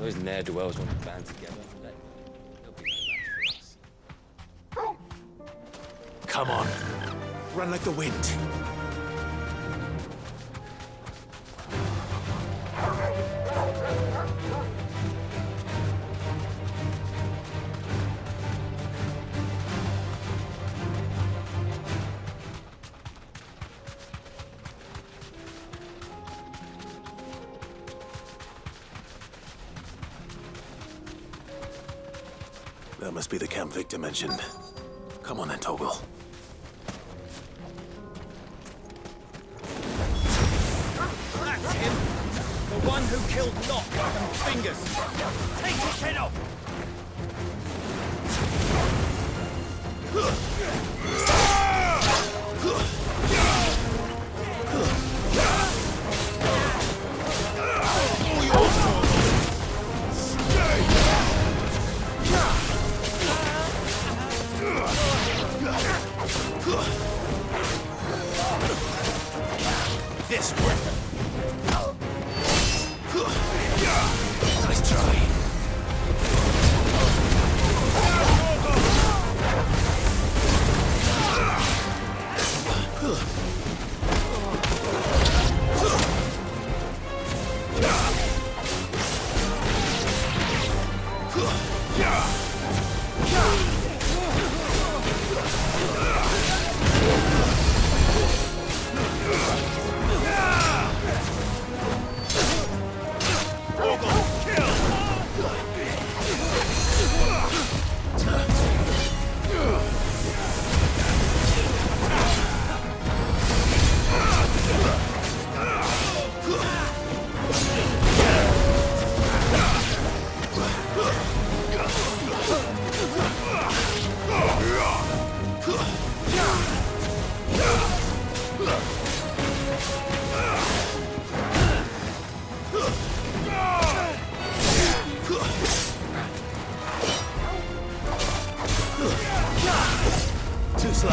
Those ne'er-do-wells want to band together. They'll be no match for us. Come on. Run like the wind. That must be the camp Victor mentioned. Come on then, Toggle. That's him! The one who killed Locke and Fingers! Take his head off! This weapon. Nice try. Too slow.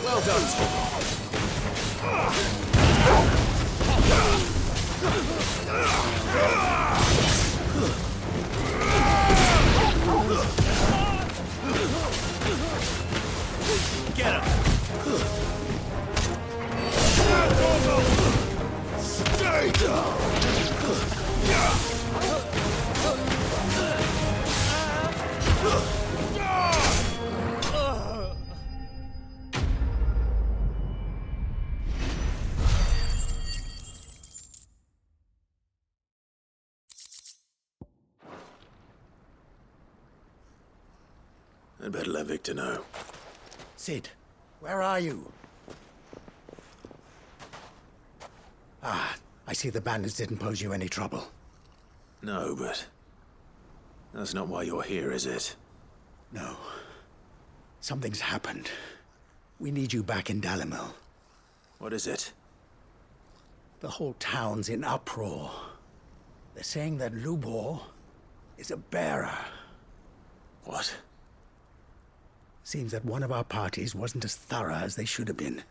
Well done, Toggle. Get him! Stay down! I'd better let Victor know. Sid, where are you? Ah, I see the bandits didn't pose you any trouble. No, but that's not why you're here, is it? No. Something's happened. We need you back in Dalimil. What is it? The whole town's in uproar. They're saying that Lubor is a bearer. What? Seems that one of our parties wasn't as thorough as they should have been.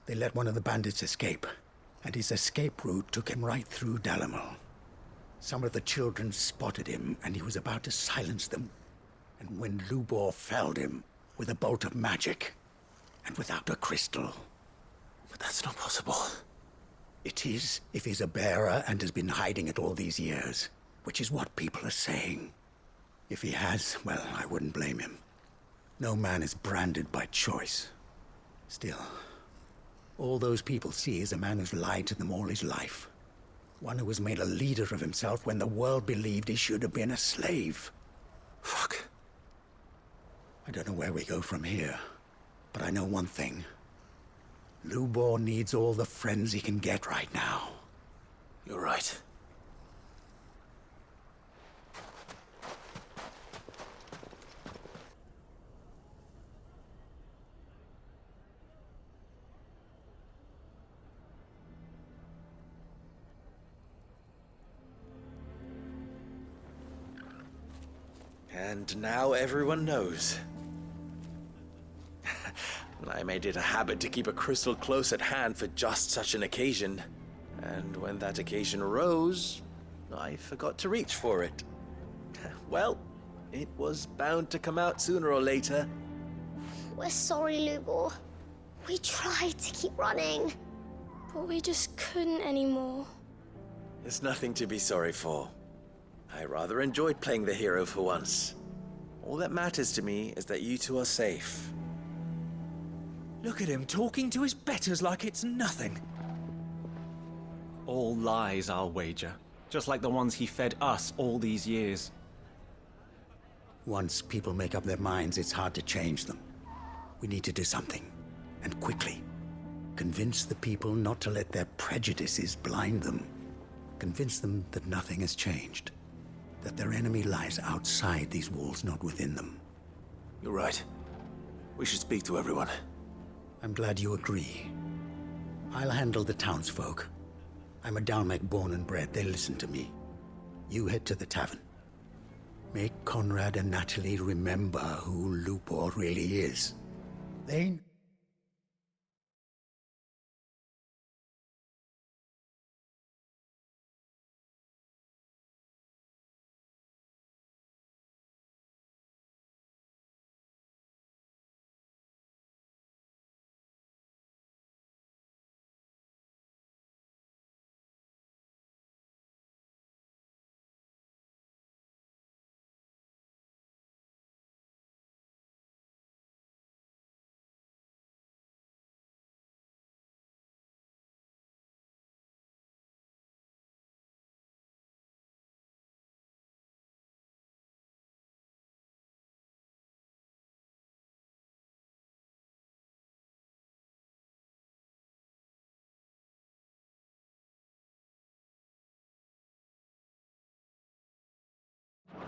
They let one of the bandits escape, and his escape route took him right through Dalimil. Some of the children spotted him, and he was about to silence them. And when Lubor felled him with a bolt of magic, and without a crystal. But that's not possible. It is, if he's a bearer and has been hiding it all these years, which is what people are saying. If he has, well, I wouldn't blame him. No man is branded by choice. Still, all those people see is a man who's lied to them all his life. One who has made a leader of himself when the world believed he should have been a slave. Fuck. I don't know where we go from here, but I know one thing. Lubor needs all the friends he can get right now. You're right. And now everyone knows. I made it a habit to keep a crystal close at hand for just such an occasion. And when that occasion arose, I forgot to reach for it. Well, it was bound to come out sooner or later. We're sorry, Lubor. We tried to keep running, but we just couldn't anymore. There's nothing to be sorry for. I rather enjoyed playing the hero for once. All that matters to me is that you two are safe. Look at him talking to his betters like it's nothing. All lies, I'll wager. Just like the ones he fed us all these years. Once people make up their minds, it's hard to change them. We need to do something, and quickly. Convince the people not to let their prejudices blind them. Convince them that nothing has changed. That their enemy lies outside these walls, not within them. You're right. We should speak to everyone. I'm glad you agree. I'll handle the townsfolk. I'm a Dalmec born and bred. They'll listen to me. You head to the tavern. Make Conrad and Natalie remember who Lupor really is. Thane?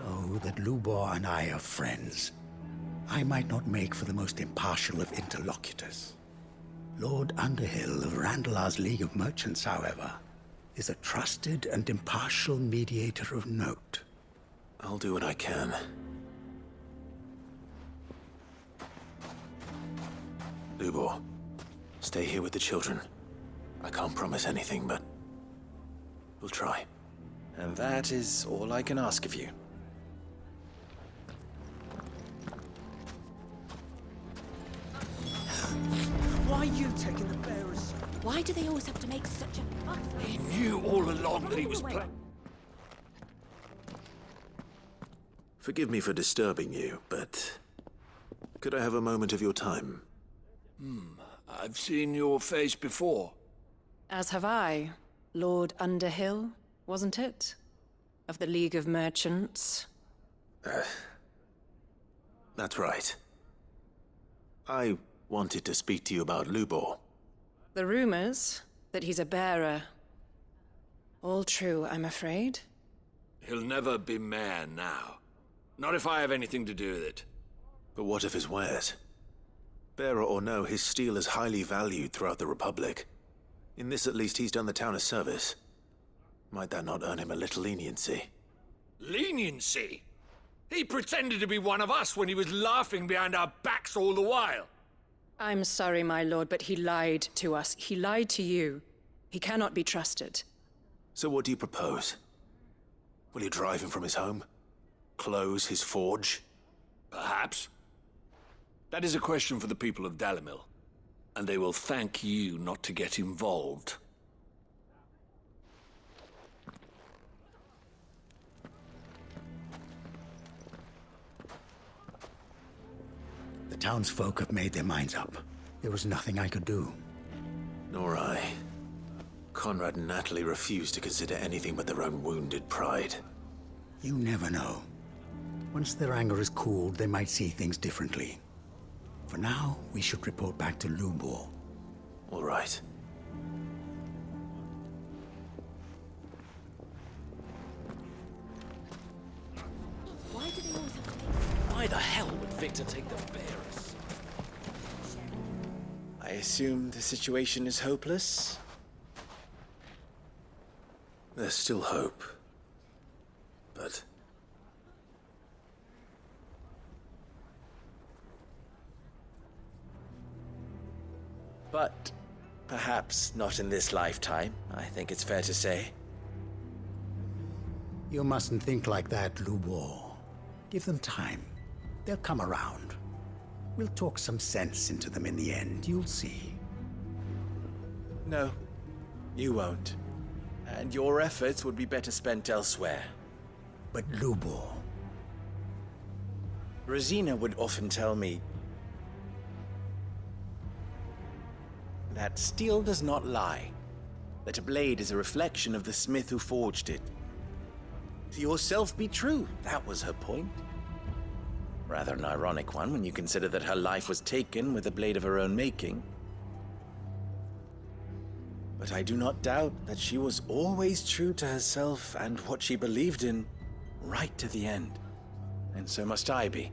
Oh, that Lubor and I are friends. I might not make for the most impartial of interlocutors. Lord Underhill of Randalar's League of Merchants, however, is a trusted and impartial mediator of note. I'll do what I can. Lubor, stay here with the children. I can't promise anything, but we'll try. And that is all I can ask of you. Why are you taking the bearers? Why do they always have to make such a fuss? He knew all along that he was Forgive me for disturbing you, but could I have a moment of your time? I've seen your face before. As have I. Lord Underhill, wasn't it? Of the League of Merchants. That's right. I wanted to speak to you about Lubor. The rumors that he's a bearer. All true, I'm afraid. He'll never be mayor now. Not if I have anything to do with it. But what of his wares? Bearer or no, his steel is highly valued throughout the Republic. In this at least, he's done the town a service. Might that not earn him a little leniency? Leniency? He pretended to be one of us when he was laughing behind our backs all the while. I'm sorry, my lord, but he lied to us. He lied to you. He cannot be trusted. So what do you propose? Will you drive him from his home? Close his forge? Perhaps. That is a question for the people of Dalimil. And they will thank you not to get involved. The townsfolk have made their minds up. There was nothing I could do. Nor I. Conrad and Natalie refused to consider anything but their own wounded pride. You never know. Once their anger is cooled, they might see things differently. For now, we should report back to Lubor. All right. Why do they always have to make... Why the hell would Victor take the bearers? I assume the situation is hopeless? There's still hope. But But perhaps not in this lifetime, I think it's fair to say. You mustn't think like that, Lubor. Give them time. They'll come around. We'll talk some sense into them in the end, you'll see. No, you won't. And your efforts would be better spent elsewhere. But Lubor... Rosina would often tell me that steel does not lie, that a blade is a reflection of the smith who forged it. To yourself be true, that was her point. Rather an ironic one when you consider that her life was taken with a blade of her own making. But I do not doubt that she was always true to herself and what she believed in, right to the end. And so must I be.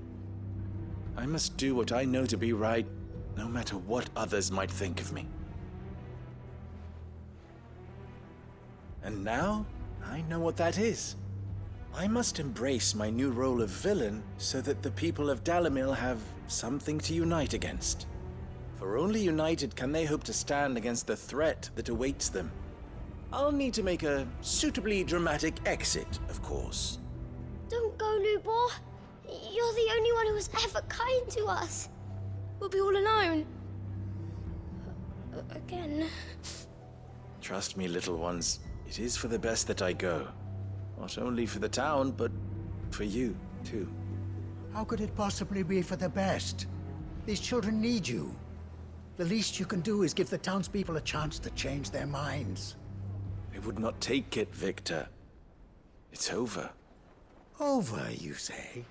I must do what I know to be right, no matter what others might think of me. And now, I know what that is. I must embrace my new role of villain so that the people of Dalimil have something to unite against. For only united can they hope to stand against the threat that awaits them. I'll need to make a suitably dramatic exit, of course. Don't go, Lubor. You're the only one who was ever kind to us. We'll be all alone. Again. Trust me, little ones, it is for the best that I go. Not only for the town, but for you, too. How could it possibly be for the best? These children need you. The least you can do is give the townspeople a chance to change their minds. They would not take it, Victor. It's over. Over, you say?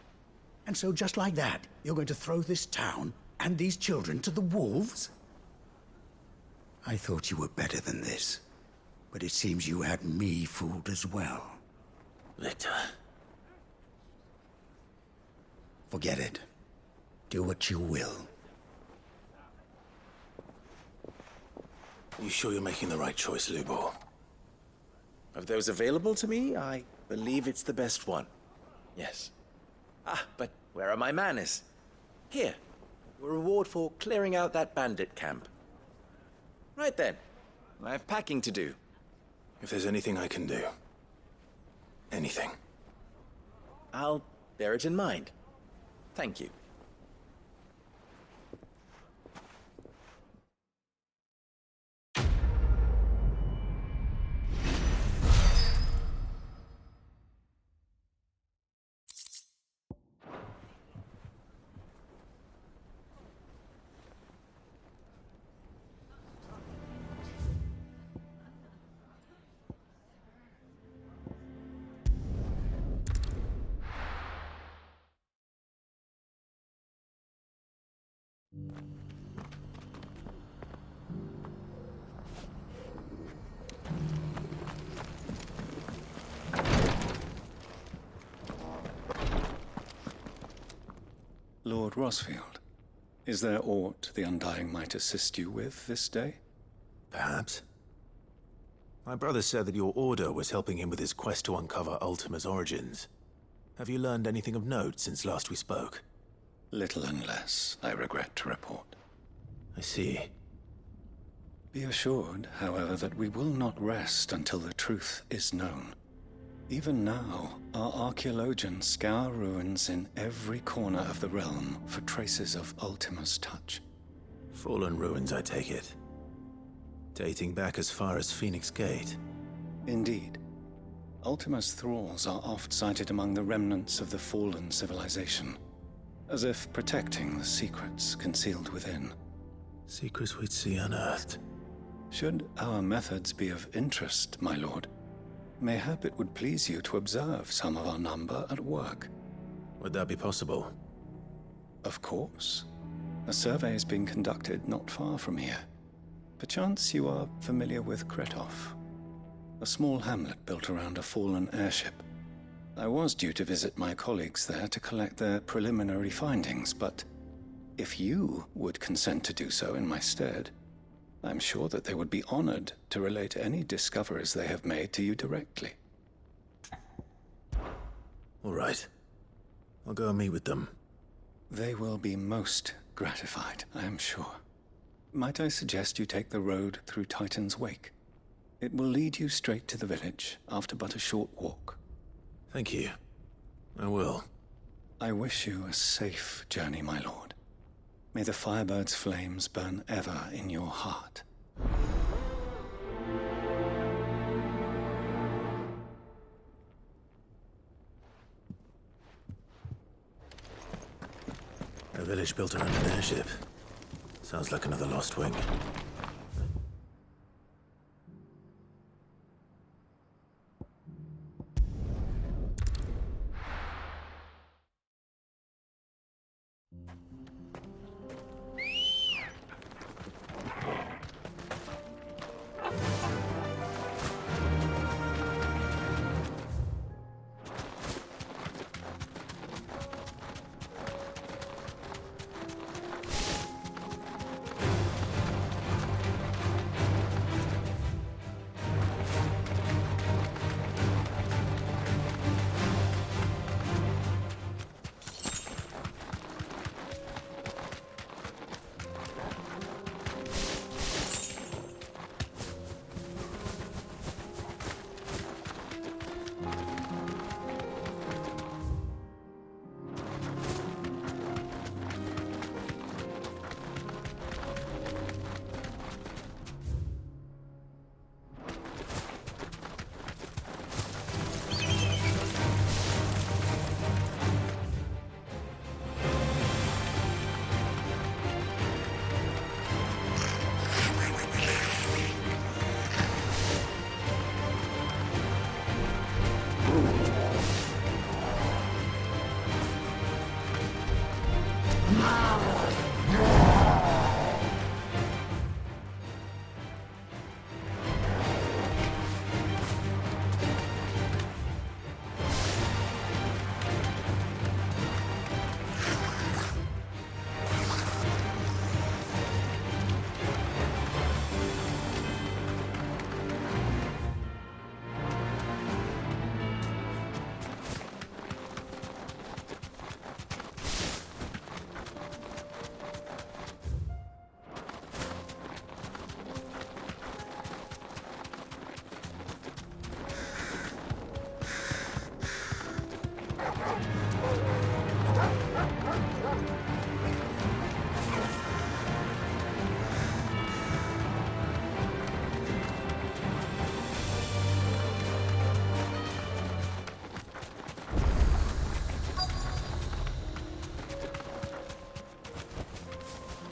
And so just like that, you're going to throw this town and these children to the wolves? I thought you were better than this. But it seems you had me fooled as well. Victor. Forget it. Do what you will. You sure you're making the right choice, Lubor? Of those available to me, I believe it's the best one. Yes. Ah, but where are my manners? Here, your reward for clearing out that bandit camp. Right then, I have packing to do. If there's anything I can do. Anything. I'll bear it in mind. Thank you. Lord Rosfield, is there aught the Undying might assist you with this day? Perhaps. My brother said that your order was helping him with his quest to uncover Ultima's origins. Have you learned anything of note since last we spoke? Little unless, I regret to report. I see. Be assured, however, that we will not rest until the truth is known. Even now, our archaeologians scour ruins in every corner of the realm for traces of Ultima's touch. Fallen ruins, I take it. Dating back as far as Phoenix Gate. Indeed. Ultima's thralls are oft sighted among the remnants of the fallen civilization, as if protecting the secrets concealed within. Secrets we'd see unearthed. Should our methods be of interest, my lord, mayhap it would please you to observe some of our number at work. Would that be possible? Of course. A survey is being conducted not far from here. Perchance you are familiar with Kretov, a small hamlet built around a fallen airship. I was due to visit my colleagues there to collect their preliminary findings, but if you would consent to do so in my stead, I'm sure that they would be honored to relate any discoveries they have made to you directly. All right. I'll go and meet with them. They will be most gratified, I am sure. Might I suggest you take the road through Titan's Wake? It will lead you straight to the village after but a short walk. Thank you. I will. I wish you a safe journey, my lord. May the Firebird's flames burn ever in your heart. A village built around an airship. Sounds like another lost wing.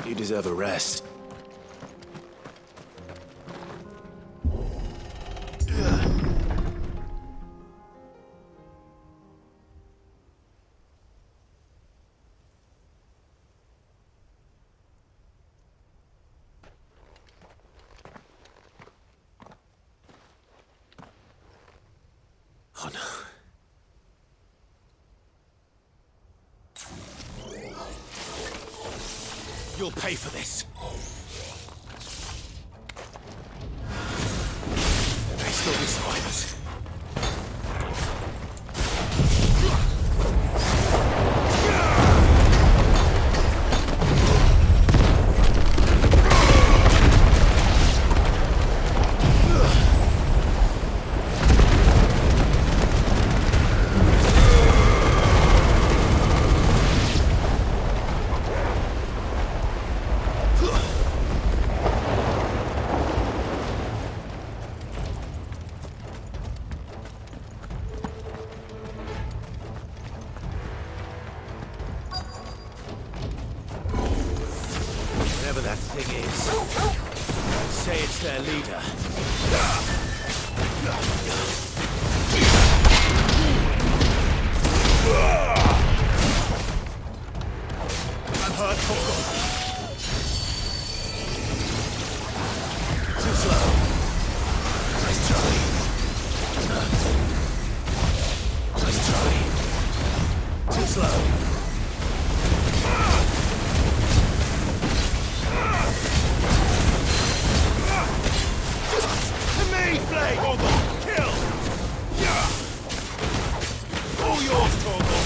You deserve a rest. Oh no. You'll pay for this. There may still be survivors. Whatever that thing is, say it's their leader. I'm hurt, Torgal. Too slow. Nice try. Nice try. Too slow. Flame! Torgal! Kill! All yours, Torgal!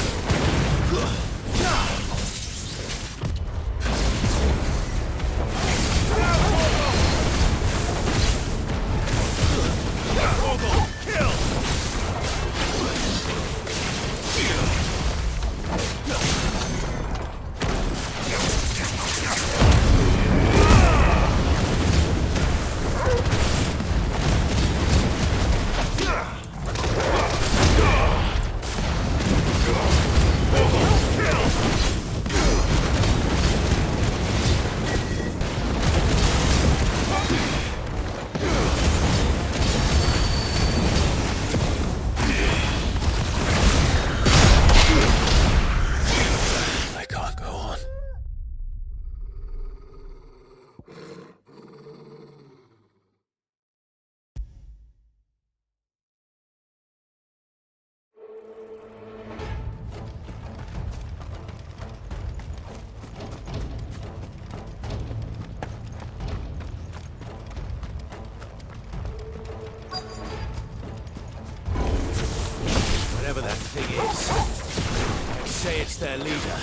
thing is, say it's their leader.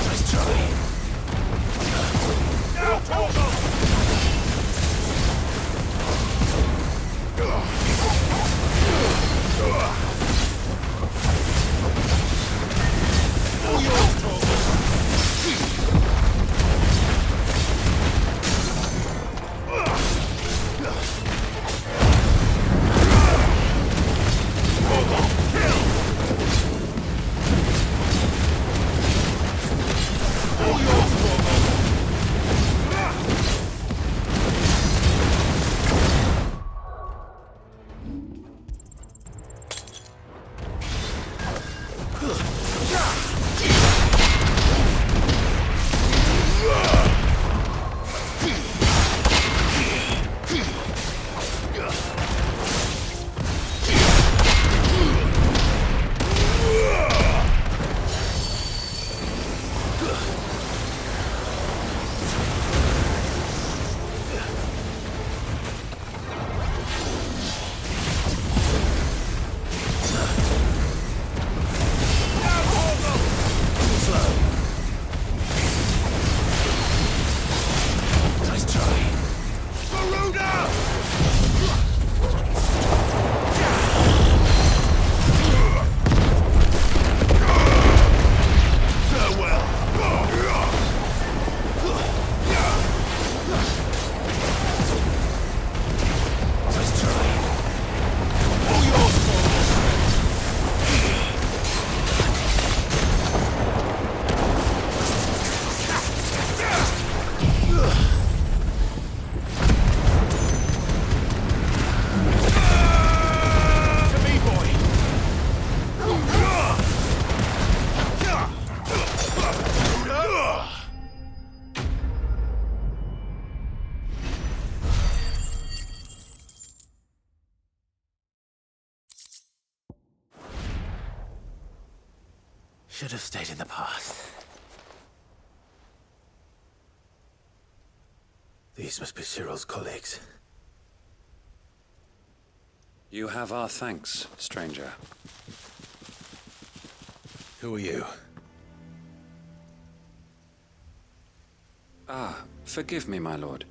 Nice try. Now, Torgo! All yours, Torgo! Should have stayed in the past. These must be Cyril's colleagues. You have our thanks, stranger. Who are you? Ah, forgive me, my lord.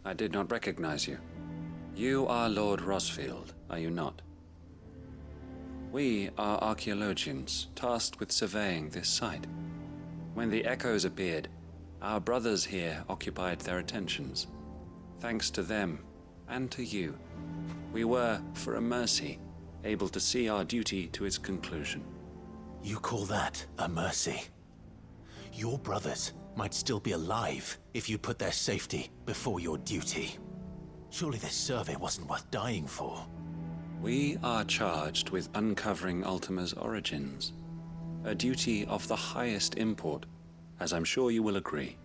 I did not recognize you. You are Lord Rosfield, are you not? We are archaeologians, tasked with surveying this site. When the echoes appeared, our brothers here occupied their attentions. Thanks to them, and to you, we were, for a mercy, able to see our duty to its conclusion. You call that a mercy? Your brothers might still be alive if you put their safety before your duty. Surely this survey wasn't worth dying for. We are charged with uncovering Ultima's origins, a duty of the highest import, as I'm sure you will agree.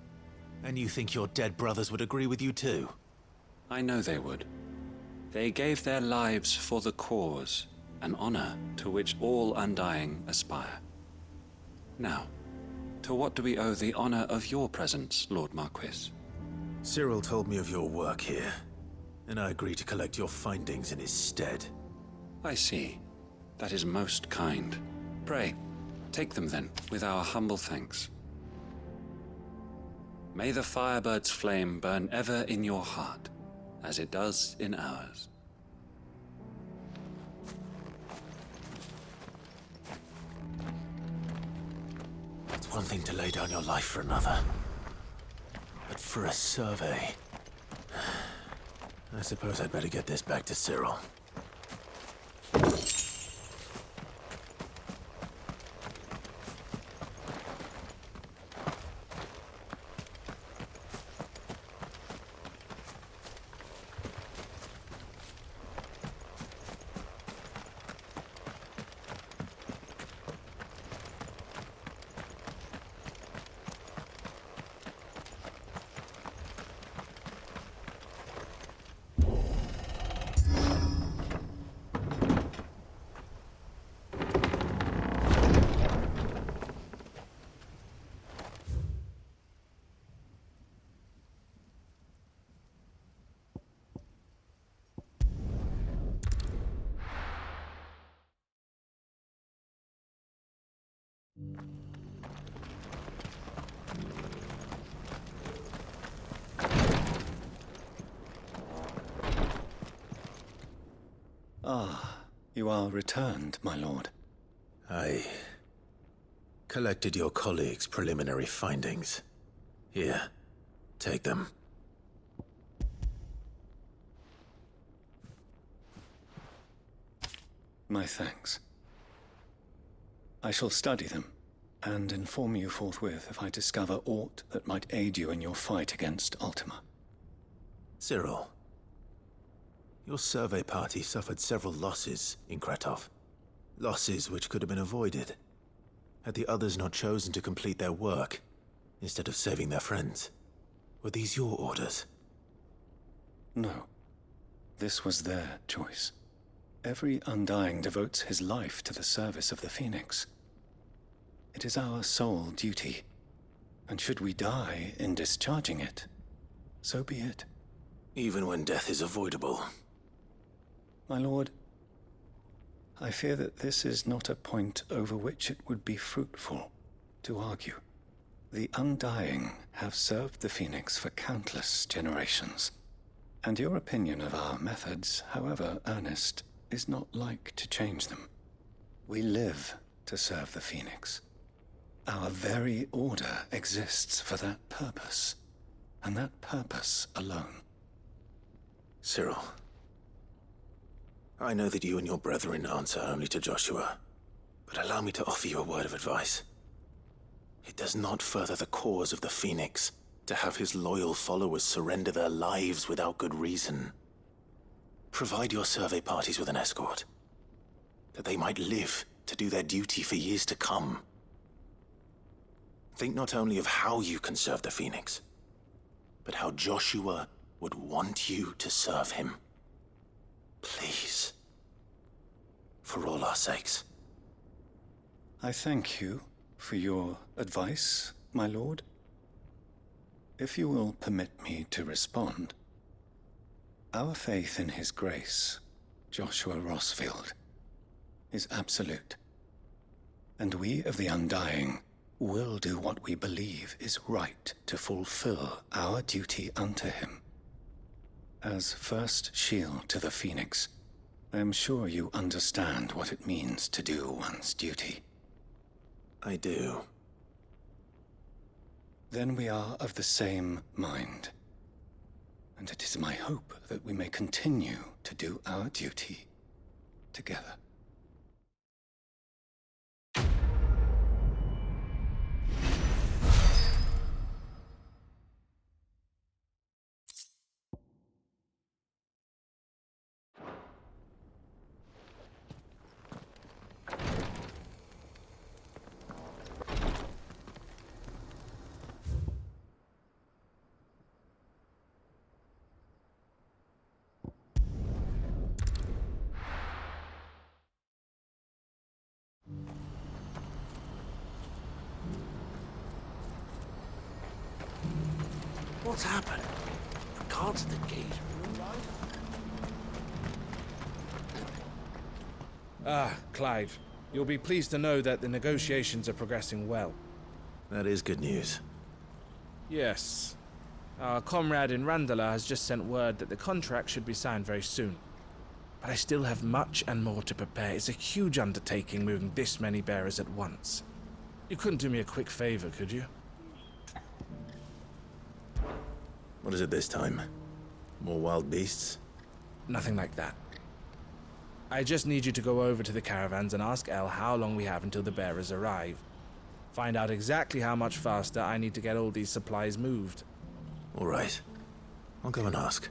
And you think your dead brothers would agree with you too? I know they would. They gave their lives for the cause, an honor to which all undying aspire. Now, to what do we owe the honor of your presence, Lord Marquis? Cyril told me of your work here, and I agreed to collect your findings in his stead. I see. That is most kind. Pray, take them then, with our humble thanks. May the Firebird's flame burn ever in your heart, as it does in ours. It's one thing to lay down your life for another, but for a survey... I suppose I'd better get this back to Cyril. Ah, you are returned, my lord. I collected your colleagues' preliminary findings. Here, take them. My thanks. I shall study them, and inform you forthwith if I discover aught that might aid you in your fight against Ultima. Cyril, your survey party suffered several losses in Kretov. Losses which could have been avoided, had the others not chosen to complete their work, instead of saving their friends. Were these your orders? No. This was their choice. Every Undying devotes his life to the service of the Phoenix. It is our sole duty, and should we die in discharging it, so be it. Even when death is avoidable. My lord, I fear that this is not a point over which it would be fruitful to argue. The Undying have served the Phoenix for countless generations, and your opinion of our methods, however earnest, is not like to change them. We live to serve the Phoenix. Our very order exists for that purpose, and that purpose alone. Cyril, I know that you and your brethren answer only to Joshua, but allow me to offer you a word of advice. It does not further the cause of the Phoenix to have his loyal followers surrender their lives without good reason. Provide your survey parties with an escort, that they might live to do their duty for years to come. Think not only of how you can serve the Phoenix, but how Joshua would want you to serve him. Please. For all our sakes. I thank you for your advice, my lord. If you will permit me to respond, our faith in his grace, Joshua Rossfield, is absolute. And we of the Undying will do what we believe is right to fulfill our duty unto him. As first shield to the Phoenix, I am sure you understand what it means to do one's duty. I do. Then we are of the same mind. And it is my hope that we may continue to do our duty together. What's happened? The guards at the gate. Ah, Clive. You'll be pleased to know that the negotiations are progressing well. That is good news. Yes. Our comrade in Randala has just sent word that the contract should be signed very soon. But I still have much and more to prepare. It's a huge undertaking moving this many bearers at once. You couldn't do me a quick favor, could you? What is it this time? More wild beasts? Nothing like that. I just need you to go over to the caravans and ask El how long we have until the bearers arrive. Find out exactly how much faster I need to get all these supplies moved. All right. I'll go and ask.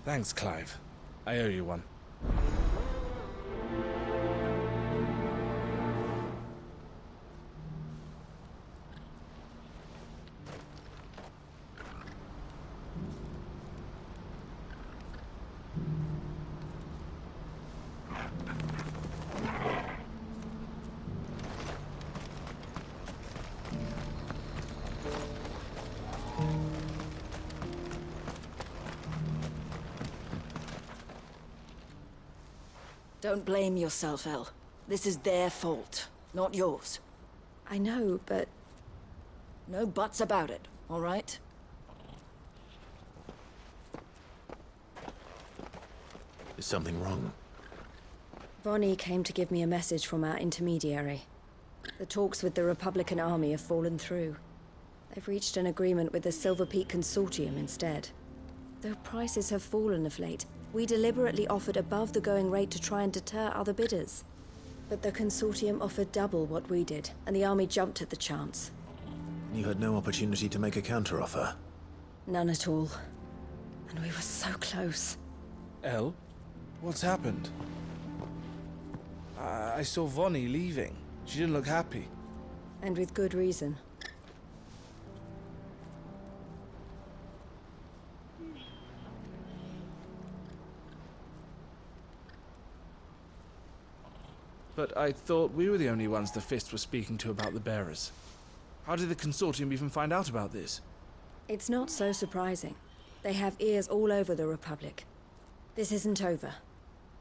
Thanks, Clive. I owe you one. Don't blame yourself, El. This is their fault, not yours. I know, but No buts about it, all right? Is something wrong? Vonnie came to give me a message from our intermediary. The talks with the Republican army have fallen through. They've reached an agreement with the Silver Peak Consortium instead. Though prices have fallen of late, we deliberately offered above the going rate to try and deter other bidders. But the Consortium offered double what we did, and the army jumped at the chance. You had no opportunity to make a counteroffer. None at all. And we were so close. Elle? What's happened? I saw Vonnie leaving. She didn't look happy. And with good reason. But I thought we were the only ones the Fist were speaking to about the bearers. How did the Consortium even find out about this? It's not so surprising. They have ears all over the Republic. This isn't over.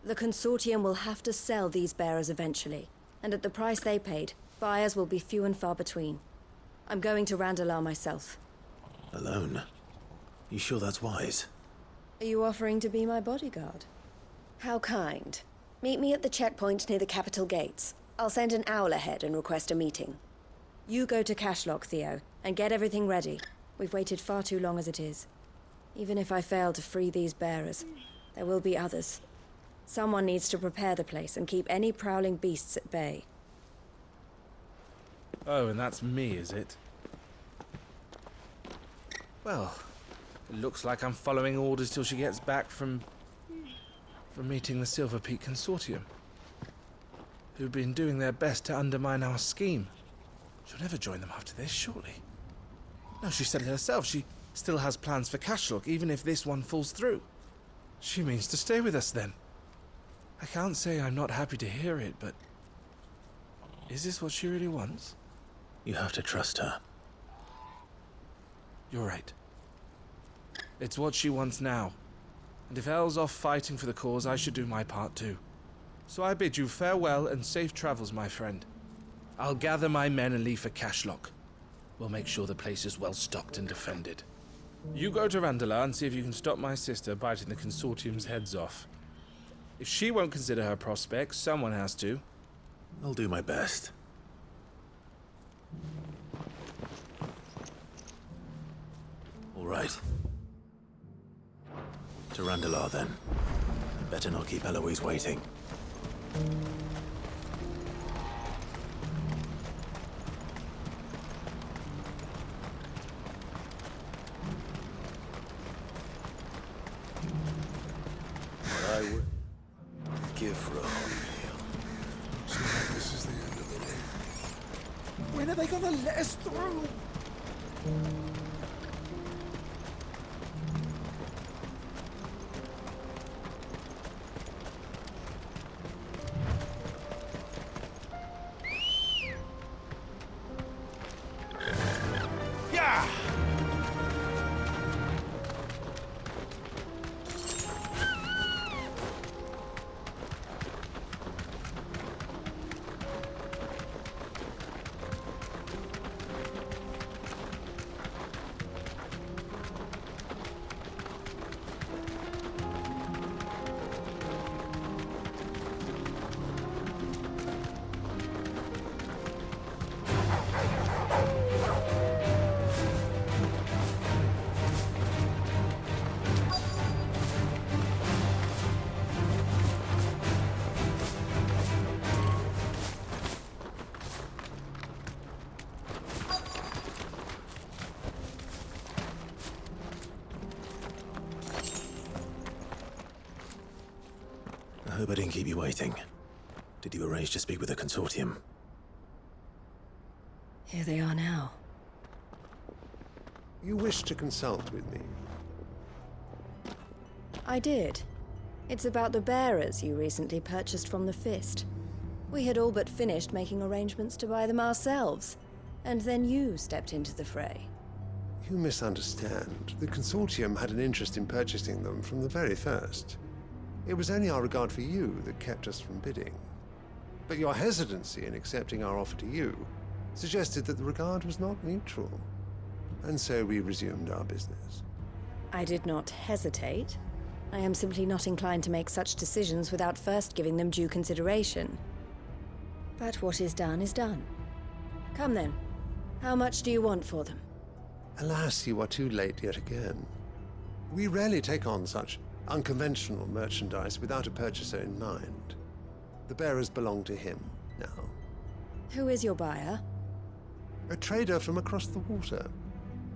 The Consortium will have to sell these bearers eventually, and at the price they paid, buyers will be few and far between. I'm going to Randalar myself. Alone? You sure that's wise? Are you offering to be my bodyguard? How kind. Meet me at the checkpoint near the capital gates. I'll send an owl ahead and request a meeting. You go to Cashlock, Theo, and get everything ready. We've waited far too long as it is. Even if I fail to free these bearers, there will be others. Someone needs to prepare the place and keep any prowling beasts at bay. Oh, and that's me, is it? Well, it looks like I'm following orders till she gets back from meeting the Silver Peak Consortium, who've been doing their best to undermine our scheme. She'll never join them after this, surely. No, she said it herself. She still has plans for Cashlock, even if this one falls through. She means to stay with us, then. I can't say I'm not happy to hear it, but... is this what she really wants? You have to trust her. You're right. It's what she wants now. And if Elle's off fighting for the cause, I should do my part too. So I bid you farewell and safe travels, my friend. I'll gather my men and leave for Cashlock. We'll make sure the place is well stocked and defended. You go to Randalar and see if you can stop my sister biting the Consortium's heads off. If she won't consider her prospects, someone has to. I'll do my best. All right. To Randalar, then. Better not keep Eloise waiting. I would give for a hot meal. Looks like this is the end of the road. When are they gonna let us through? I hope I didn't keep you waiting. Did you arrange to speak with the Consortium? Here they are now. You wish to consult with me? I did. It's about the bearers you recently purchased from the Fist. We had all but finished making arrangements to buy them ourselves, and then you stepped into the fray. You misunderstand. The Consortium had an interest in purchasing them from the very first. It was only our regard for you that kept us from bidding. But your hesitancy in accepting our offer to you suggested that the regard was not mutual. And so we resumed our business. I did not hesitate. I am simply not inclined to make such decisions without first giving them due consideration. But what is done is done. Come then. How much do you want for them? Alas, you are too late yet again. We rarely take on such unconventional merchandise without a purchaser in mind. The bearers belong to him now. Who is your buyer? A trader from across the water.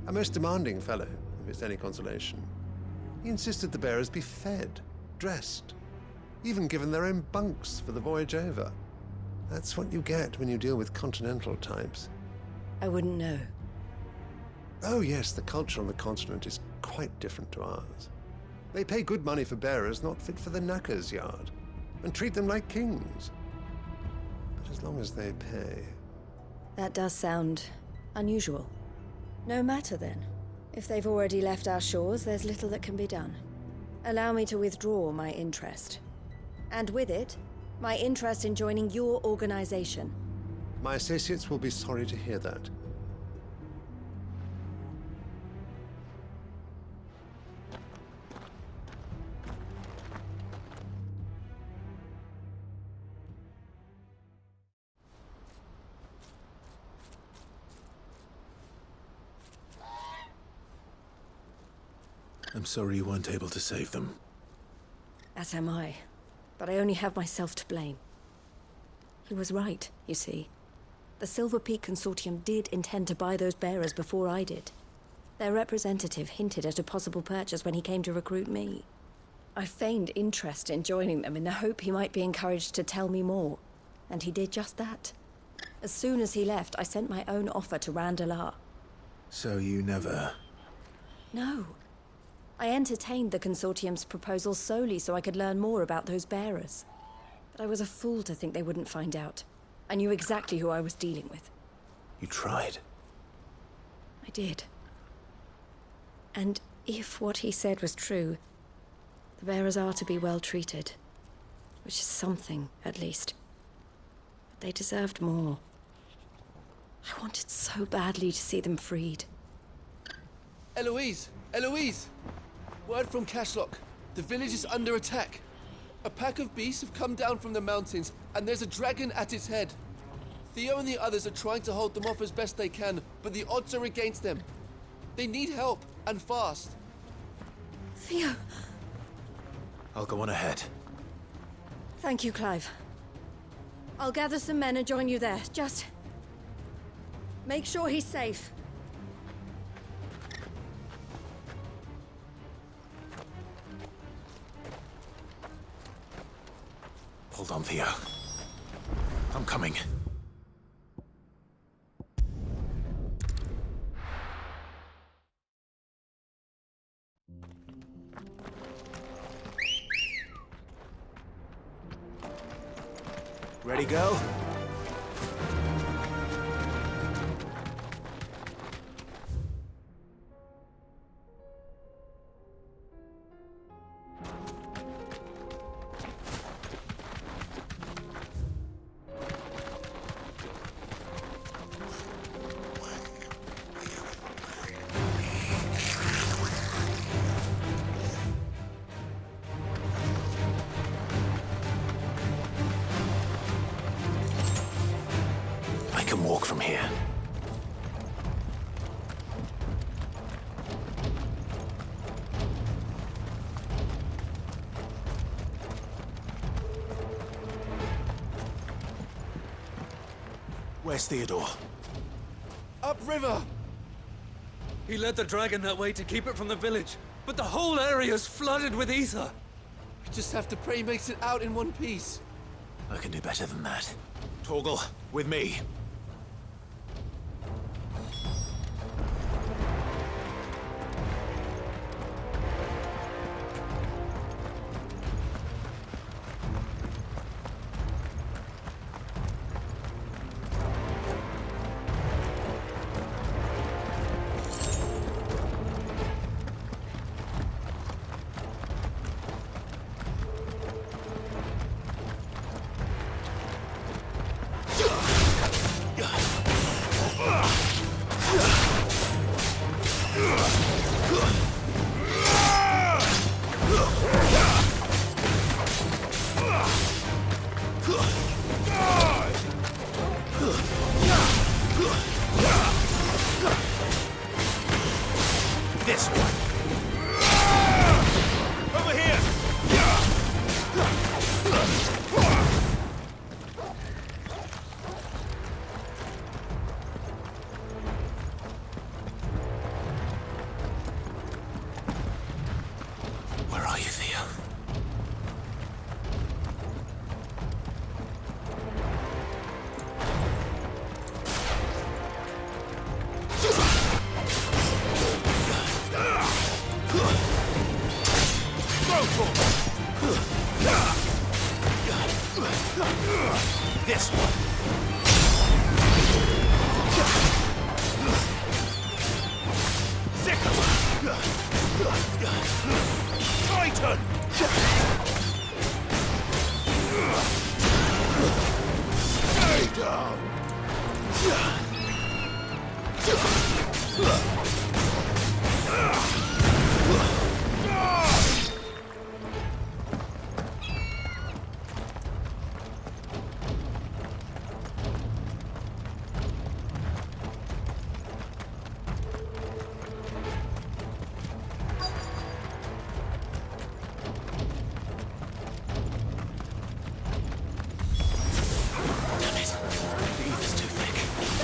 A most demanding fellow, if it's any consolation. He insisted the bearers be fed, dressed, even given their own bunks for the voyage over. That's what you get when you deal with continental types. I wouldn't know. Oh yes, the culture on the continent is quite different to ours. They pay good money for bearers not fit for the knacker's yard, and treat them like kings. But as long as they pay... That does sound unusual. No matter then. If they've already left our shores, there's little that can be done. Allow me to withdraw my interest. And with it, my interest in joining your organization. My associates will be sorry to hear that. I'm sorry you weren't able to save them. As am I. But I only have myself to blame. He was right, you see. The Silver Peak Consortium did intend to buy those bearers before I did. Their representative hinted at a possible purchase when he came to recruit me. I feigned interest in joining them in the hope he might be encouraged to tell me more. And he did just that. As soon as he left, I sent my own offer to Randalar. So you never... No. I entertained the Consortium's proposal solely so I could learn more about those bearers. But I was a fool to think they wouldn't find out. I knew exactly who I was dealing with. You tried. I did. And if what he said was true, the bearers are to be well treated. Which is something, at least. But they deserved more. I wanted so badly to see them freed. Eloise! Eloise! Word from Cashlock. The village is under attack. A pack of beasts have come down from the mountains, and there's a dragon at its head. Theo and the others are trying to hold them off as best they can, but the odds are against them. They need help, and fast. Theo! I'll go on ahead. Thank you, Clive. I'll gather some men and join you there. Just... make sure he's safe. Hold on, Theo. I'm coming. Ready, go? I can walk from here. Where's Theodore? Upriver! He led the dragon that way to keep it from the village, but the whole area's flooded with ether. We just have to pray he makes it out in one piece. I can do better than that. Torgal, with me. This one. Over here. Where are you, Theo? This one. Sycamore. Titan. Stay down.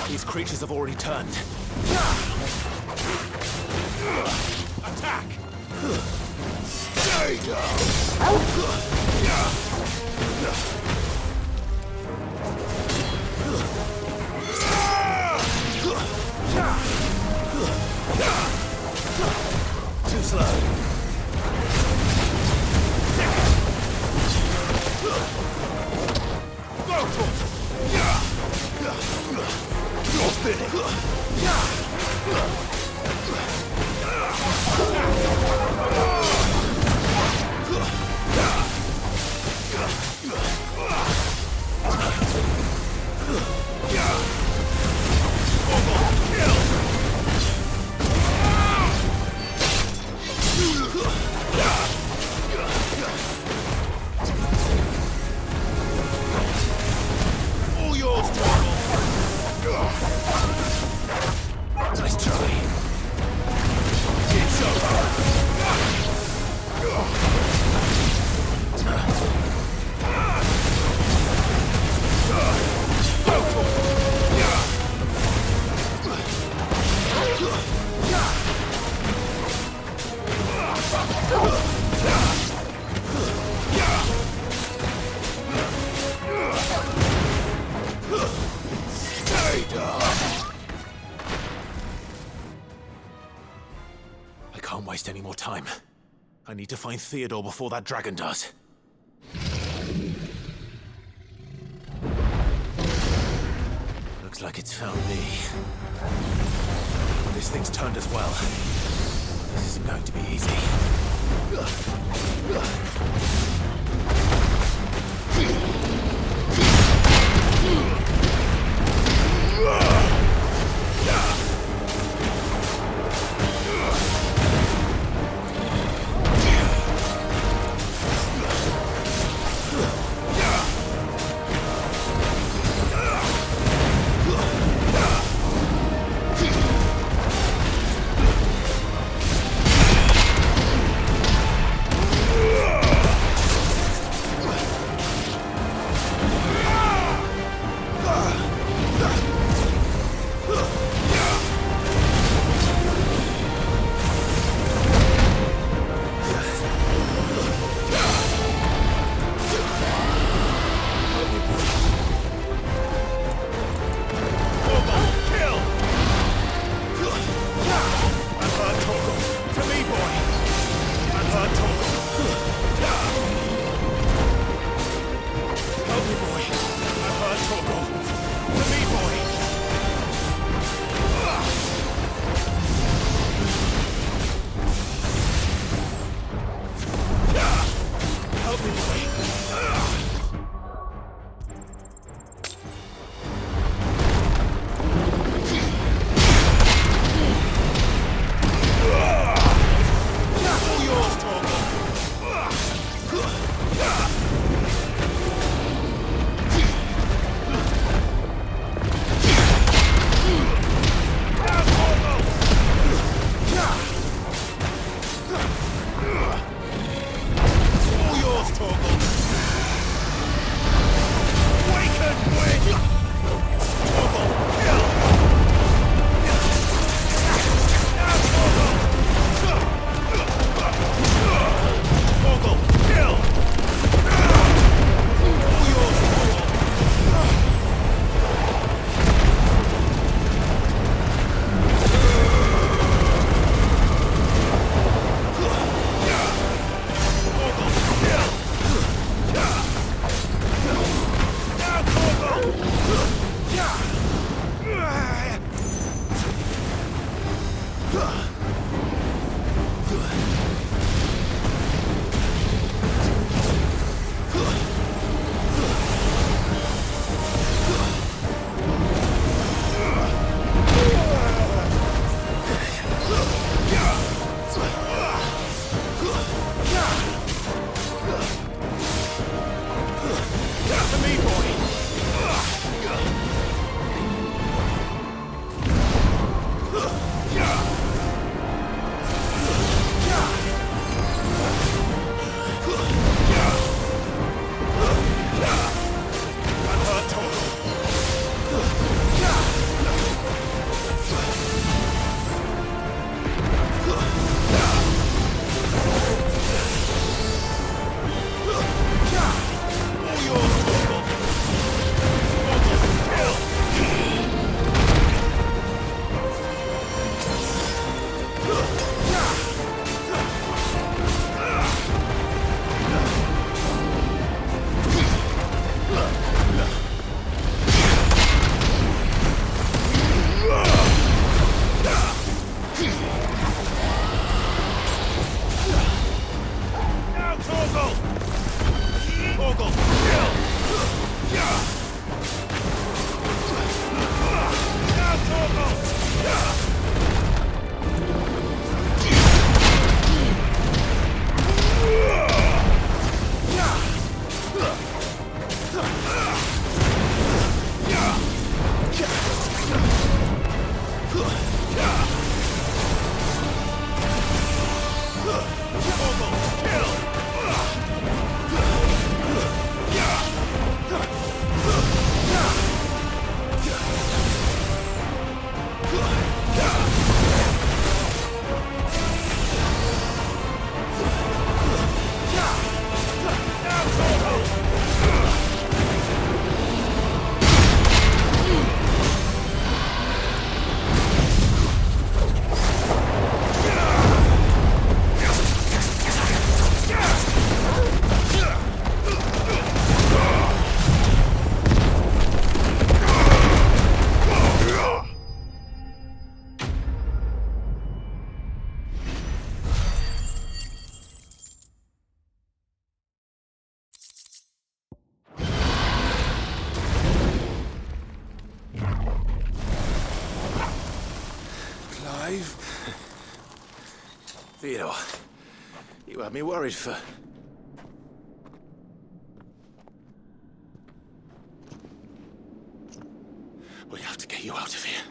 These creatures have already turned. Attack! Stay down! Too slow. Go for it! You're finished! All yours, Turtle! Nice try. It's over. Stay down. I can't waste any more time. I need to find Theodore before that dragon does. Looks like it's found me. This thing's turned as well. This isn't going to be easy. Theodore, you had me worried for... We have to get you out of here.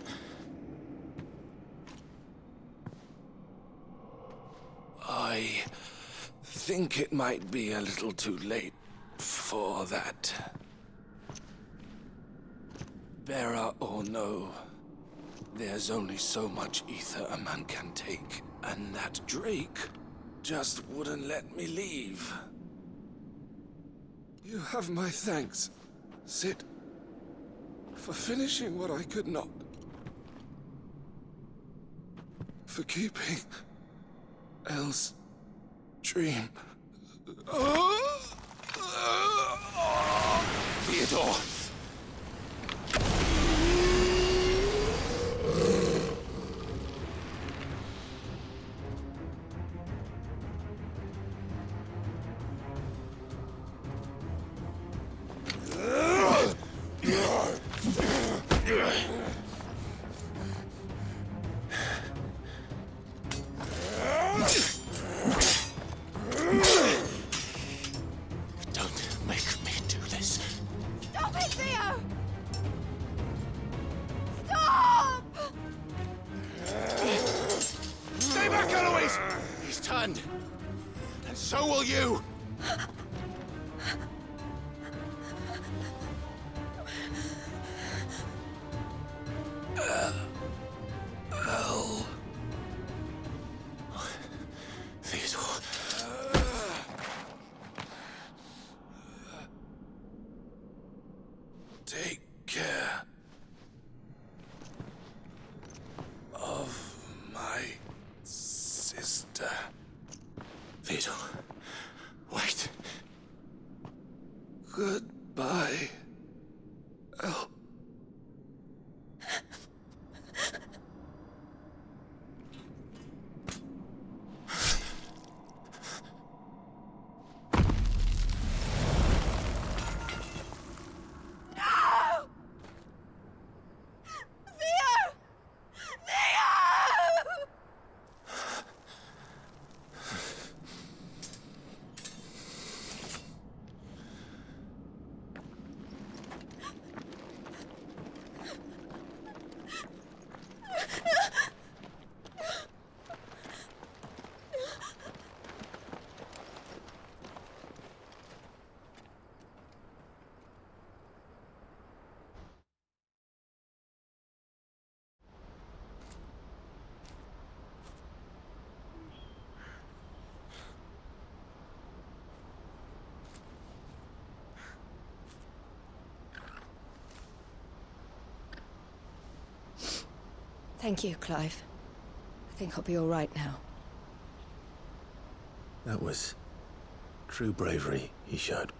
I think it might be a little too late for that. Bearer or no, there's only so much ether a man can take, and that Drake just wouldn't let me leave. You have my thanks, Sid, for finishing what I could not. For keeping Elle's dream. Theodore! Don't make me do this. Stop it, Theo! Stop! Stay back, Eloise! He's turned. And so will you! Theodore. Take care of my sister. Theodore, wait. Goodbye, Elle. Thank you, Clive. I think I'll be all right now. That was true bravery he showed.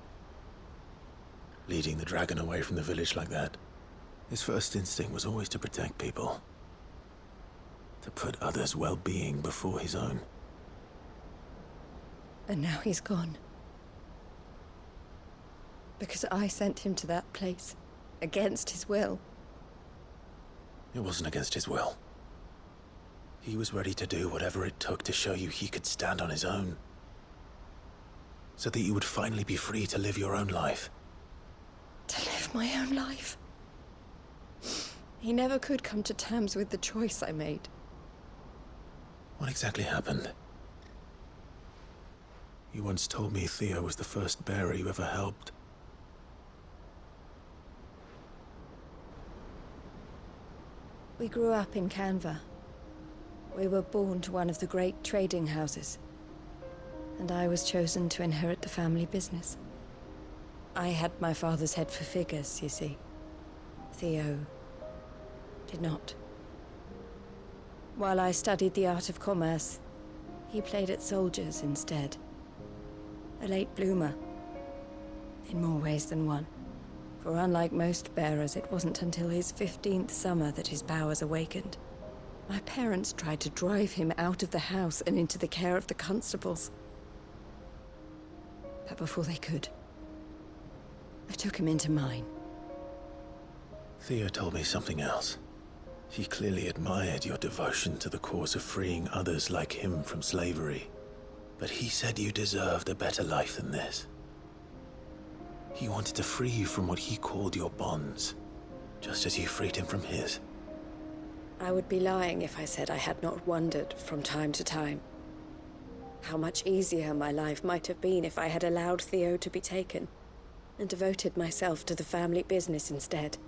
Leading the dragon away from the village like that. His first instinct was always to protect people. To put others' well-being before his own. And now he's gone. Because I sent him to that place, against his will. It wasn't against his will. He was ready to do whatever it took to show you he could stand on his own. So that you would finally be free to live your own life. To live my own life? He never could come to terms with the choice I made. What exactly happened? You once told me Theo was the first bearer you ever helped. We grew up in Canva. We were born to one of the great trading houses. And I was chosen to inherit the family business. I had my father's head for figures, you see. Theo did not. While I studied the art of commerce, he played at soldiers instead. A late bloomer, in more ways than one. For unlike most bearers, it wasn't until his 15th summer that his powers awakened. My parents tried to drive him out of the house and into the care of the constables. But before they could, I took him into mine. Theo told me something else. He clearly admired your devotion to the cause of freeing others like him from slavery. But he said you deserved a better life than this. He wanted to free you from what he called your bonds, just as you freed him from his. I would be lying if I said I had not wondered from time to time how much easier my life might have been if I had allowed Theo to be taken and devoted myself to the family business instead.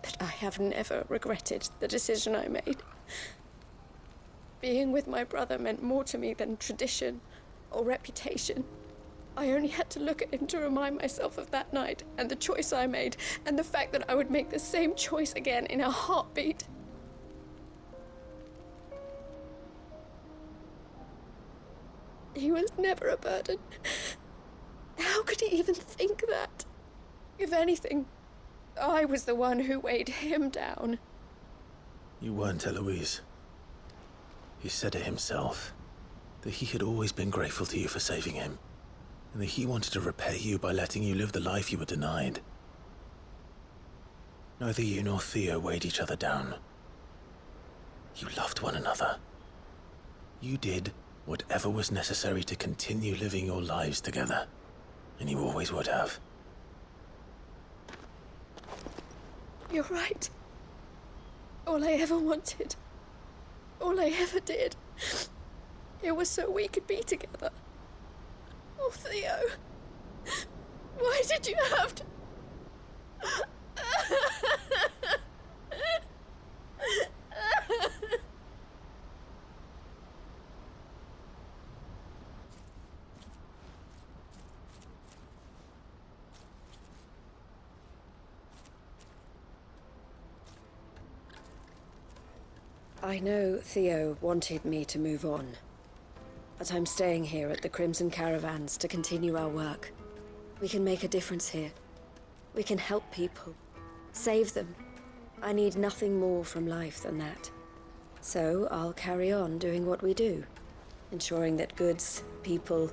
But I have never regretted the decision I made. Being with my brother meant more to me than tradition or reputation. I only had to look at him to remind myself of that night and the choice I made and the fact that I would make the same choice again in a heartbeat. He was never a burden. How could he even think that? If anything, I was the one who weighed him down. You weren't, Eloise. He said it himself, that he had always been grateful to you for saving him, and that he wanted to repay you by letting you live the life you were denied. Neither you nor Theo weighed each other down. You loved one another. You did whatever was necessary to continue living your lives together, and you always would have. You're right. All I ever wanted, all I ever did, it was so we could be together. Oh, Theo, why did you have to... I know Theo wanted me to move on, but I'm staying here at the Crimson Caravans to continue our work. We can make a difference here. We can help people, save them. I need nothing more from life than that. So I'll carry on doing what we do, ensuring that goods, people,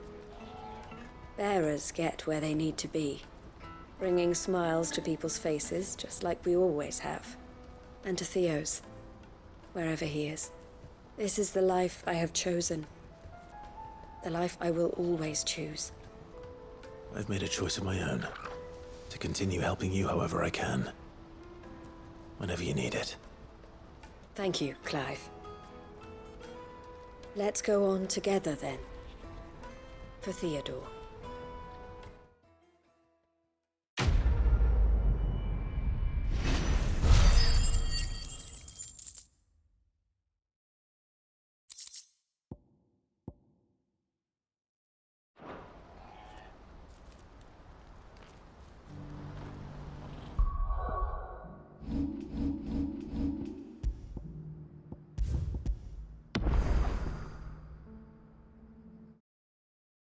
bearers get where they need to be, bringing smiles to people's faces just like we always have, and to Theo's. Wherever he is. This is the life I have chosen. The life I will always choose. I've made a choice of my own. To continue helping you however I can. Whenever you need it. Thank you, Clive. Let's go on together then. For Theodore.